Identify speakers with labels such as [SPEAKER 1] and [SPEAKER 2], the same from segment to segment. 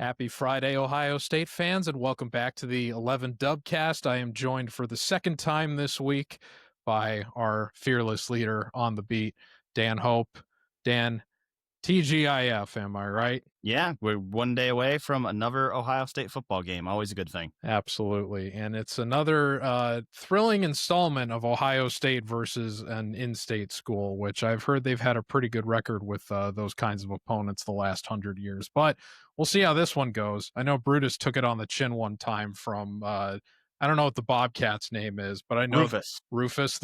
[SPEAKER 1] Happy Friday, Ohio State fans, and welcome back to the 11 Dubcast. I am joined for the second time this week by our fearless leader on the beat, Dan Hope. Dan, TGIF, am I right?
[SPEAKER 2] Yeah, we're one day away from another Ohio State football game. Always a good thing.
[SPEAKER 1] Absolutely. And it's another thrilling installment of Ohio State versus an in-state school, which I've heard they've had a pretty good record with those kinds of opponents the last 100 years. But we'll see how this one goes. I know Brutus took it on the chin one time from, I don't know what the Bobcat's name is, but I know
[SPEAKER 2] Rufus.
[SPEAKER 1] Rufus,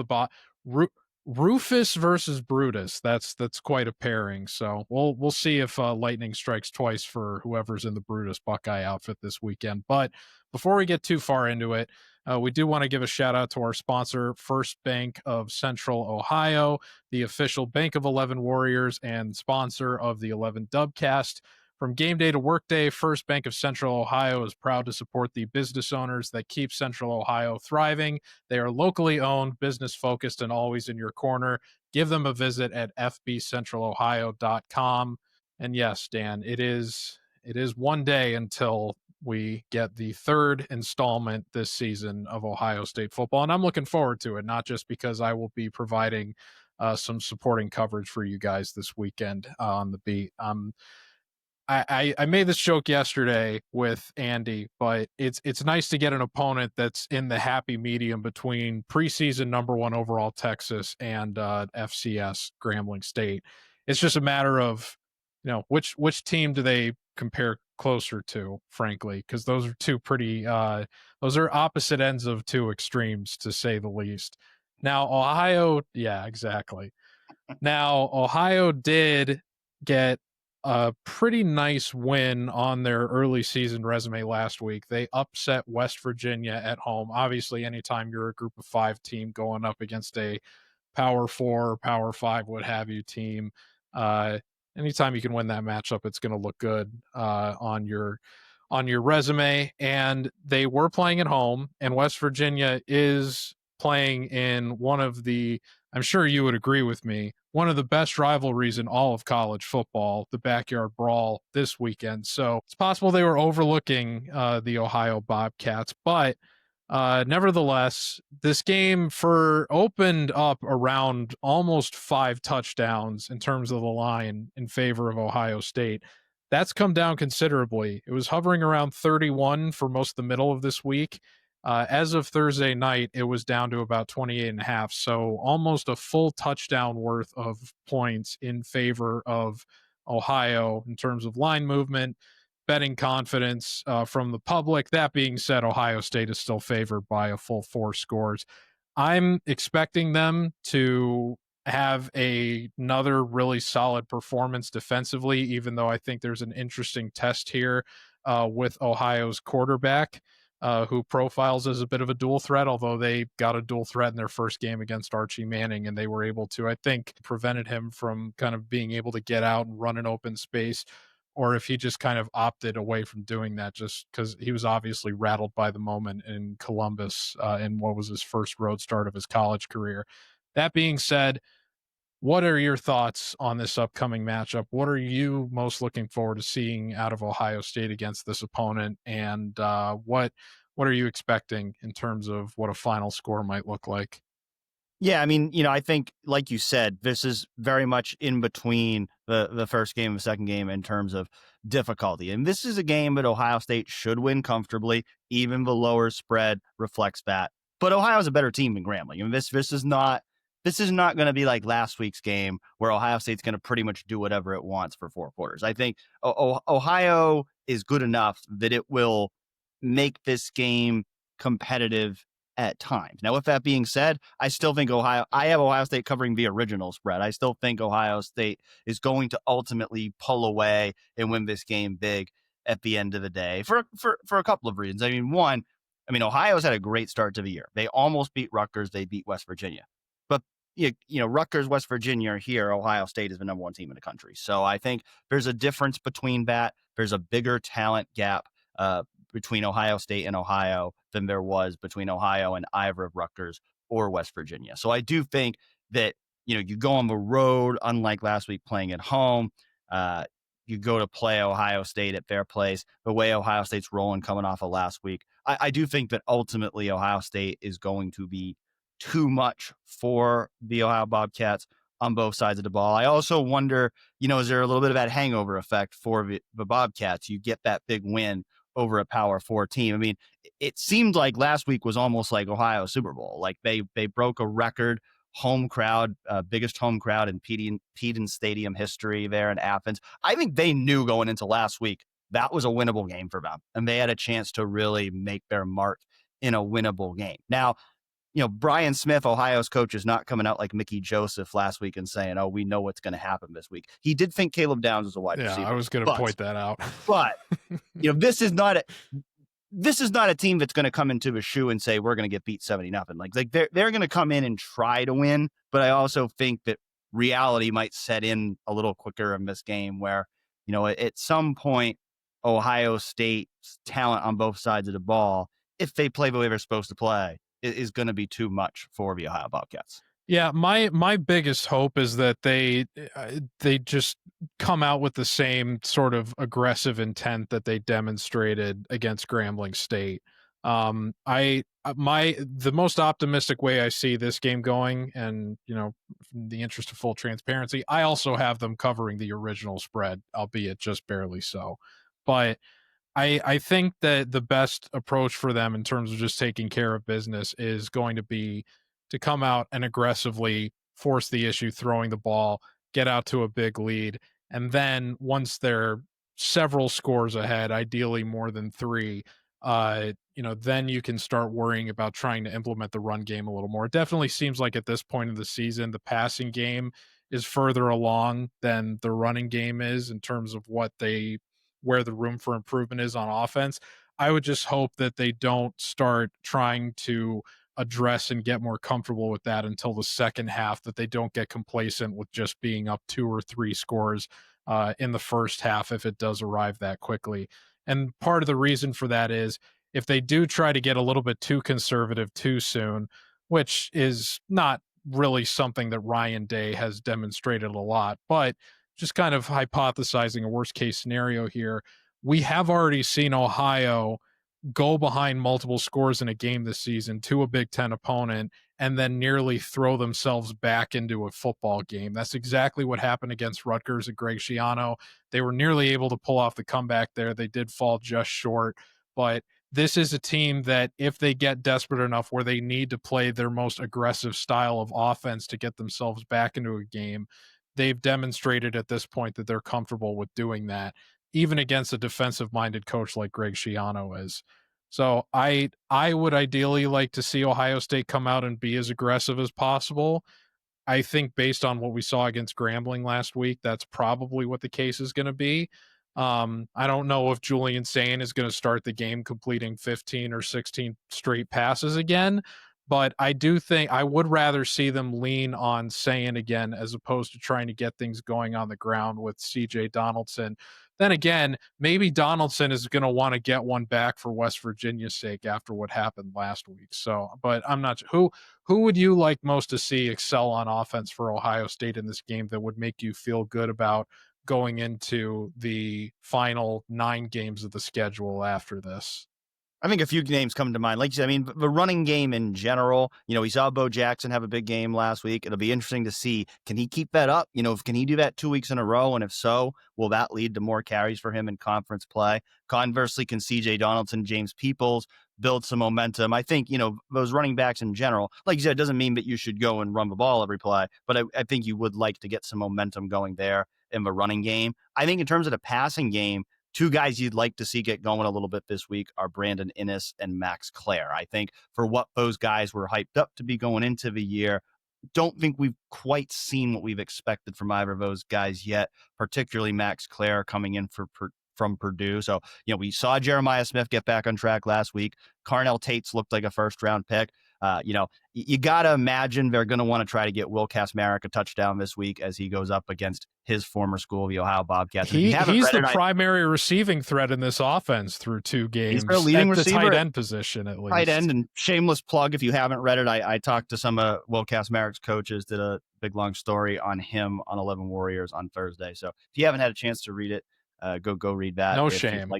[SPEAKER 1] Rufus versus Brutus. That's quite a pairing. So we'll see if lightning strikes twice for whoever's in the Brutus Buckeye outfit this weekend. But before we get too far into it, we do want to give a shout out to our sponsor, First Bank of Central Ohio, the official bank of 11 Warriors and sponsor of the 11 Dubcast. From game day to workday, First Bank of Central Ohio is proud to support the business owners that keep Central Ohio thriving. They are locally owned, business focused, and always in your corner. Give them a visit at fbcentralohio.com. And yes, Dan, it is one day until we get the third installment this season of Ohio State football. And I'm looking forward to it, not just because I will be providing some supporting coverage for you guys this weekend on the beat. I made this joke yesterday with Andy, but it's nice to get an opponent that's in the happy medium between preseason number one overall Texas and FCS Grambling State. It's just a matter of which team do they compare closer to, frankly, because those are two pretty those are opposite ends of two extremes, to say the least. Now Ohio, yeah, exactly. Now Ohio did get a pretty nice win on their early season resume last week. They upset West Virginia at home. Obviously, anytime you're a group of five team going up against a Power Four, Power Five, what have you team, uh, anytime you can win that matchup, it's going to look good on your resume. And they were playing at home, and West Virginia is playing in one of the, I'm sure you would agree with me, one of the best rivalries in all of college football, the backyard brawl this weekend. So it's possible they were overlooking the Ohio Bobcats, but nevertheless, this game opened up around almost 5 touchdowns in terms of the line in favor of Ohio State. That's come down considerably. It was hovering around 31 for most of the middle of this week. As of Thursday night, it was down to about 28 and a half. So almost a full touchdown worth of points in favor of Ohio in terms of line movement, betting confidence from the public. That being said, Ohio State is still favored by a full 4 scores. I'm expecting them to have another really solid performance defensively, even though I think there's an interesting test here with Ohio's quarterback who profiles as a bit of a dual threat, although they got a dual threat in their first game against Archie Manning, and they were able to, I think, prevented him from kind of being able to get out and run an open space, or if he just kind of opted away from doing that just because he was obviously rattled by the moment in Columbus in what was his first road start of his college career. That being said, what are your thoughts on this upcoming matchup? What are you most looking forward to seeing out of Ohio State against this opponent? And what are you expecting in terms of what a final score might look like?
[SPEAKER 2] Yeah, I mean, I think, like you said, this is very much in between the first game and the second game in terms of difficulty. And this is a game that Ohio State should win comfortably. Even the lower spread reflects that. But Ohio's a better team than Grambling. I mean, this is not going to be like last week's game where Ohio State's going to pretty much do whatever it wants for 4 quarters. I think Ohio is good enough that it will make this game competitive at times. Now, with that being said, I still think I have Ohio State covering the original spread. I still think Ohio State is going to ultimately pull away and win this game big at the end of the day for a couple of reasons. I mean, one, Ohio's had a great start to the year. They almost beat Rutgers. They beat West Virginia. But, Rutgers, West Virginia are here. Ohio State is the number one team in the country. So I think there's a difference between that. There's a bigger talent gap between Ohio State and Ohio than there was between Ohio and either of Rutgers or West Virginia. So I do think that, you go on the road, unlike last week playing at home. you go to play Ohio State at their place, the way Ohio State's rolling coming off of last week, I do think that ultimately Ohio State is going to be too much for the Ohio Bobcats on both sides of the ball. I also wonder, is there a little bit of that hangover effect for the Bobcats? You get that big win over a Power 4 team. I mean, it seemed like last week was almost like Ohio Super Bowl. Like they broke a record home crowd, biggest home crowd in Peden Stadium history there in Athens. I think they knew going into last week that was a winnable game for them, and they had a chance to really make their mark in a winnable game. Now, Brian Smith, Ohio's coach, is not coming out like Mickey Joseph last week and saying, "Oh, we know what's going to happen this week." He did think Caleb Downs was a wide receiver.
[SPEAKER 1] I was going to point that out.
[SPEAKER 2] But this is not a team that's going to come into a shoe and say we're going to get beat 70-0. Like they're going to come in and try to win. But I also think that reality might set in a little quicker in this game, where at some point Ohio State's talent on both sides of the ball, if they play the way they're supposed to play, is going to be too much for the Ohio Bobcats.
[SPEAKER 1] Yeah, my biggest hope is that they just come out with the same sort of aggressive intent that they demonstrated against Grambling State. The most optimistic way I see this game going, and in the interest of full transparency, I also have them covering the original spread, albeit just barely so. But I think that the best approach for them in terms of just taking care of business is going to be to come out and aggressively force the issue, throwing the ball, get out to a big lead. And then once they're several scores ahead, ideally more than three, then you can start worrying about trying to implement the run game a little more. It definitely seems like at this point of the season, the passing game is further along than the running game is in terms of where the room for improvement is on offense. I would just hope that they don't start trying to address and get more comfortable with that until the second half, that they don't get complacent with just being up 2 or 3 scores in the first half if it does arrive that quickly. And part of the reason for that is if they do try to get a little bit too conservative too soon, which is not really something that Ryan Day has demonstrated a lot, but just kind of hypothesizing a worst case scenario here, we have already seen Ohio go behind multiple scores in a game this season to a Big Ten opponent and then nearly throw themselves back into a football game. That's exactly what happened against Rutgers and Greg Schiano. They were nearly able to pull off the comeback there. They did fall just short, but this is a team that if they get desperate enough where they need to play their most aggressive style of offense to get themselves back into a game, they've demonstrated at this point that they're comfortable with doing that, even against a defensive-minded coach like Greg Schiano is. So I would ideally like to see Ohio State come out and be as aggressive as possible. I think based on what we saw against Grambling last week, that's probably what the case is going to be. I don't know if Julian Sain is going to start the game completing 15 or 16 straight passes again, but I do think I would rather see them lean on Sain again as opposed to trying to get things going on the ground with CJ Donaldson. Then again, maybe Donaldson is going to want to get one back for West Virginia's sake after what happened last week. So, but I'm not sure. Who would you like most to see excel on offense for Ohio State in this game that would make you feel good about going into the final 9 games of the schedule after this?
[SPEAKER 2] I think a few names come to mind. Like you said, I mean, the running game in general, we saw Bo Jackson have a big game last week. It'll be interesting to see, can he keep that up? Can he do that 2 weeks in a row? And if so, will that lead to more carries for him in conference play? Conversely, can CJ Donaldson, James Peoples build some momentum? I think, those running backs in general, like you said, it doesn't mean that you should go and run the ball every play, but I think you would like to get some momentum going there in the running game. I think in terms of the passing game, 2 guys you'd like to see get going a little bit this week are Brandon Inniss and Max Clare. I think for what those guys were hyped up to be going into the year, don't think we've quite seen what we've expected from either of those guys yet, particularly Max Clare coming in from Purdue. So, we saw Jeremiah Smith get back on track last week. Carnell Tates looked like a first-round pick. You got to imagine they're going to want to try to get Will Kacmarek a touchdown this week as he goes up against his former school, the Ohio Bobcats. And if you haven't
[SPEAKER 1] He's
[SPEAKER 2] read
[SPEAKER 1] the
[SPEAKER 2] it,
[SPEAKER 1] primary receiving threat in this offense through 2
[SPEAKER 2] he's their
[SPEAKER 1] games
[SPEAKER 2] leading
[SPEAKER 1] at the
[SPEAKER 2] receiver
[SPEAKER 1] tight
[SPEAKER 2] at
[SPEAKER 1] end position, at
[SPEAKER 2] tight
[SPEAKER 1] least.
[SPEAKER 2] end. And shameless plug, if you haven't read it, I talked to some of Will Kacmarek's coaches, did a big long story on him on 11 Warriors on Thursday. So if you haven't had a chance to read it, go read that.
[SPEAKER 1] No
[SPEAKER 2] if
[SPEAKER 1] shame.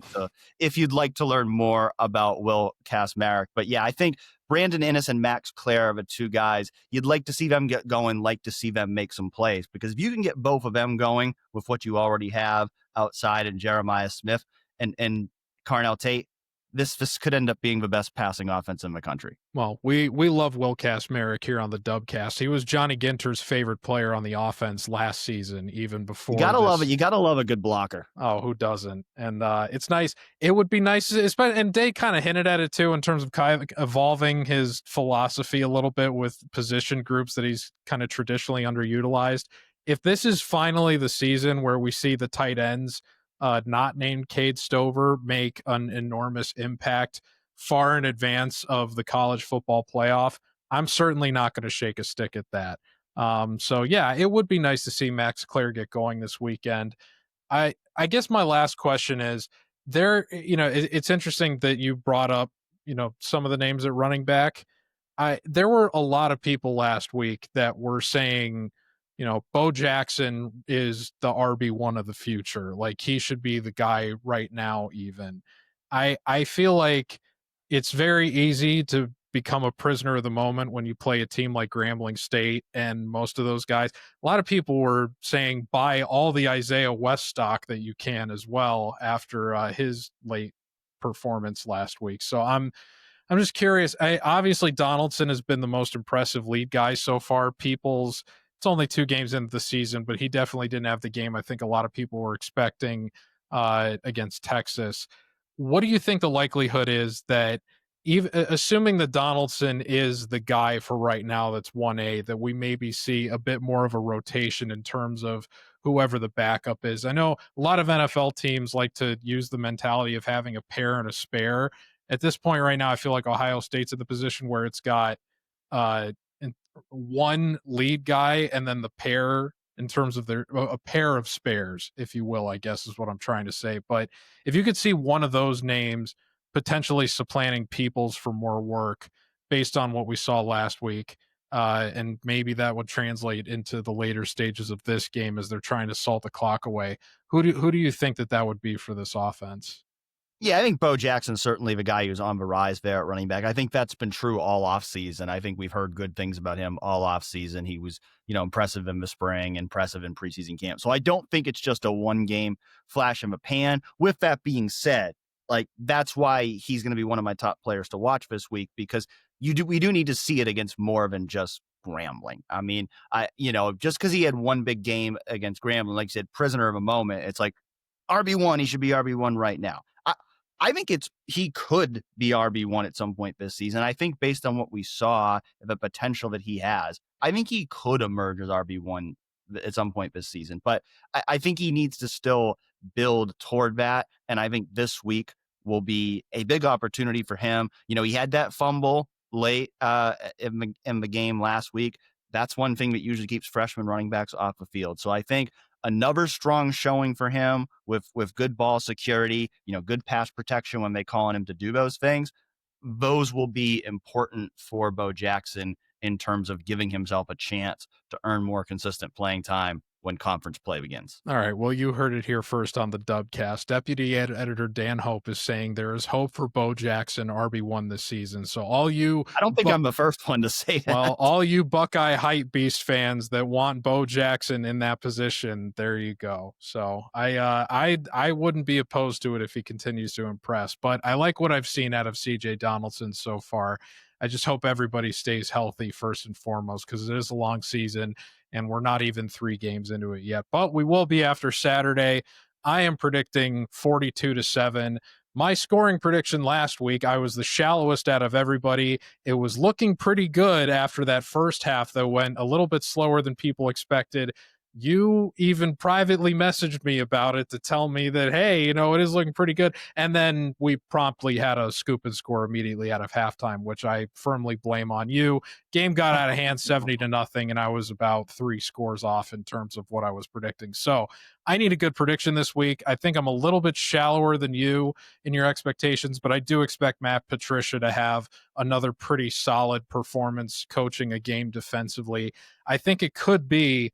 [SPEAKER 2] If you'd like to learn more about Will Kacmarek. But yeah, I think Brandon Inniss and Max Clare are the 2 guys you'd like to see them get going, like to see them make some plays, because if you can get both of them going with what you already have outside in Jeremiah Smith and Carnell Tate, this could end up being the best passing offense in the country.
[SPEAKER 1] Well, we love Will Kacmarek here on the Dubcast. He was Johnny Ginter's favorite player on the offense last season, even before.
[SPEAKER 2] You gotta love it. You gotta love a good blocker.
[SPEAKER 1] Oh, who doesn't? And it's nice. It would be nice, and Day kind of hinted at it too, in terms of kind of evolving his philosophy a little bit with position groups that he's kind of traditionally underutilized. If this is finally the season where we see the tight ends, not named Cade Stover, make an enormous impact far in advance of the college football playoff, I'm certainly not going to shake a stick at that. So yeah, it would be nice to see Max Clare get going this weekend. I guess my last question is it's interesting that you brought up, some of the names at running back. There were a lot of people last week that were saying, Bo Jackson is the RB1 of the future. Like, he should be the guy right now, even. I feel like it's very easy to become a prisoner of the moment when you play a team like Grambling State, and most of those guys, a lot of people were saying buy all the Isaiah West stock that you can as well after his late performance last week. So I'm just curious. Obviously Donaldson has been the most impressive lead guy so far. It's only 2 games into the season, but he definitely didn't have the game I think a lot of people were expecting against Texas. What do you think the likelihood is that, even assuming that Donaldson is the guy for right now, that's 1A, that we maybe see a bit more of a rotation in terms of whoever the backup is? I know a lot of NFL teams like to use the mentality of having a pair and a spare. At this point right now, I feel like Ohio State's in the position where it's got uh, one lead guy and then the pair in terms of a pair of spares, if you will, I guess is what I'm trying to say. But if you could see one of those names potentially supplanting Peoples for more work based on what we saw last week, and maybe that would translate into the later stages of this game as they're trying to salt the clock away. Who do you think that would be for this offense?
[SPEAKER 2] Yeah, I think Bo Jackson's certainly the guy who's on the rise there at running back. I think that's been true all offseason. I think we've heard good things about him all offseason. He was, impressive in the spring, impressive in preseason camp. So I don't think it's just a one-game flash in the pan. With that being said, that's why he's going to be one of my top players to watch this week, because we do need to see it against more than just Grambling. I mean, just because he had one big game against Grambling, like you said, prisoner of a moment, it's like RB1, he should be RB1 right now. I think he could be RB1 at some point this season. I think based on what we saw, the potential that he has, I think he could emerge as RB1 at some point this season. But I think he needs to still build toward that. And I think this week will be a big opportunity for him. He had that fumble late in the game last week. That's one thing that usually keeps freshman running backs off the field. So I think another strong showing for him with good ball security, good pass protection when they call on him to do those things. Those will be important for Bo Jackson in terms of giving himself a chance to earn more consistent playing time when conference play begins.
[SPEAKER 1] All right. Well, you heard it here first on the Dubcast. Deputy Editor Dan Hope is saying there is hope for Bo Jackson RB1 this season. So all you,
[SPEAKER 2] I don't think I'm the first one to say that.
[SPEAKER 1] Well, all you Buckeye hype beast fans that want Bo Jackson in that position, there you go. So I wouldn't be opposed to it if he continues to impress. But I like what I've seen out of CJ Donaldson so far. I just hope everybody stays healthy first and foremost, because it is a long season and we're not even 3 games into it yet. But we will be after Saturday. I am predicting 42-7. My scoring prediction last week, I was the shallowest out of everybody. It was looking pretty good after that first half, though, went a little bit slower than people expected. you even privately messaged me about it to tell me that, hey, it is looking pretty good. And then we promptly had a scoop and score immediately out of halftime, which I firmly blame on you. Game got out of hand 70-0, and I was about 3 scores off in terms of what I was predicting. So I need a good prediction this week. I think I'm a little bit shallower than you in your expectations, but I do expect Matt Patricia to have another pretty solid performance coaching a game defensively. I think it could be,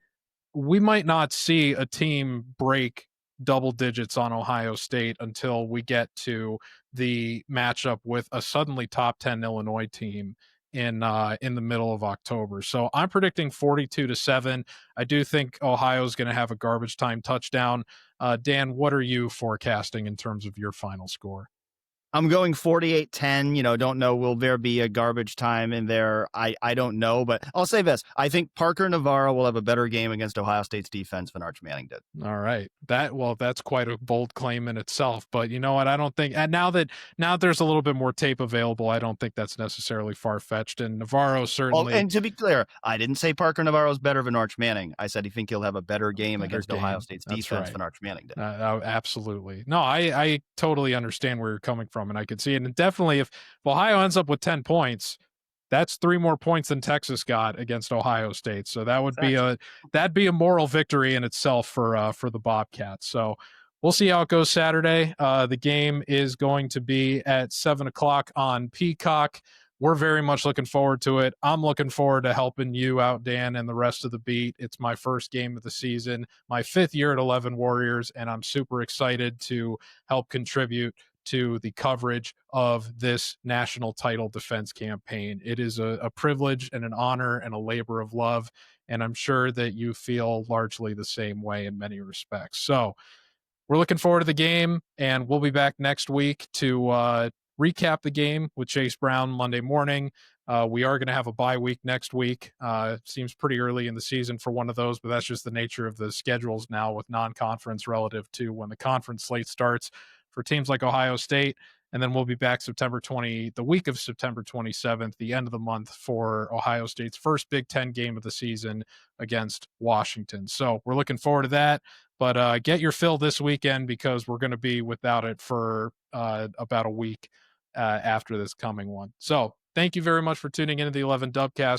[SPEAKER 1] we might not see a team break double digits on Ohio State until we get to the matchup with a suddenly top 10 Illinois team in the middle of October. So I'm predicting 42-7. I do think Ohio's going to have a garbage time touchdown. Dan, what are you forecasting in terms of your final score?
[SPEAKER 2] I'm going 48-10. Don't know. Will there be a garbage time in there? I don't know, but I'll say this. I think Parker Navarro will have a better game against Ohio State's defense than Arch Manning did.
[SPEAKER 1] All right. That's quite a bold claim in itself, but you know what? I don't think, and now there's a little bit more tape available, I don't think that's necessarily far-fetched, and Navarro certainly.
[SPEAKER 2] And to be clear, I didn't say Parker Navarro is better than Arch Manning. I said I think he'll have a better game against Ohio State's defense than Arch Manning did.
[SPEAKER 1] Absolutely. No, I totally understand where you're coming from, and I could see it. And definitely, if Ohio ends up with 10 points, that's 3 more points than Texas got against Ohio State. So that would be a moral victory in itself for the Bobcats. So we'll see how it goes Saturday. The game is going to be at 7:00 on Peacock. We're very much looking forward to it. I'm looking forward to helping you out, Dan, and the rest of the beat. It's my first game of the season, my 5th year at 11 Warriors, and I'm super excited to help contribute to the coverage of this national title defense campaign. It is a privilege and an honor and a labor of love, and I'm sure that you feel largely the same way in many respects. So we're looking forward to the game, and we'll be back next week to recap the game with Chase Brown Monday morning. We are going to have a bye week next week. Seems pretty early in the season for one of those, but that's just the nature of the schedules now with non-conference relative to when the conference slate starts for teams like Ohio State. And then we'll be back the week of September 27th, the end of the month, for Ohio State's first Big Ten game of the season against Washington. So we're looking forward to that. But get your fill this weekend, because we're going to be without it for about a week after this coming one. So thank you very much for tuning into the 11 Dubcast.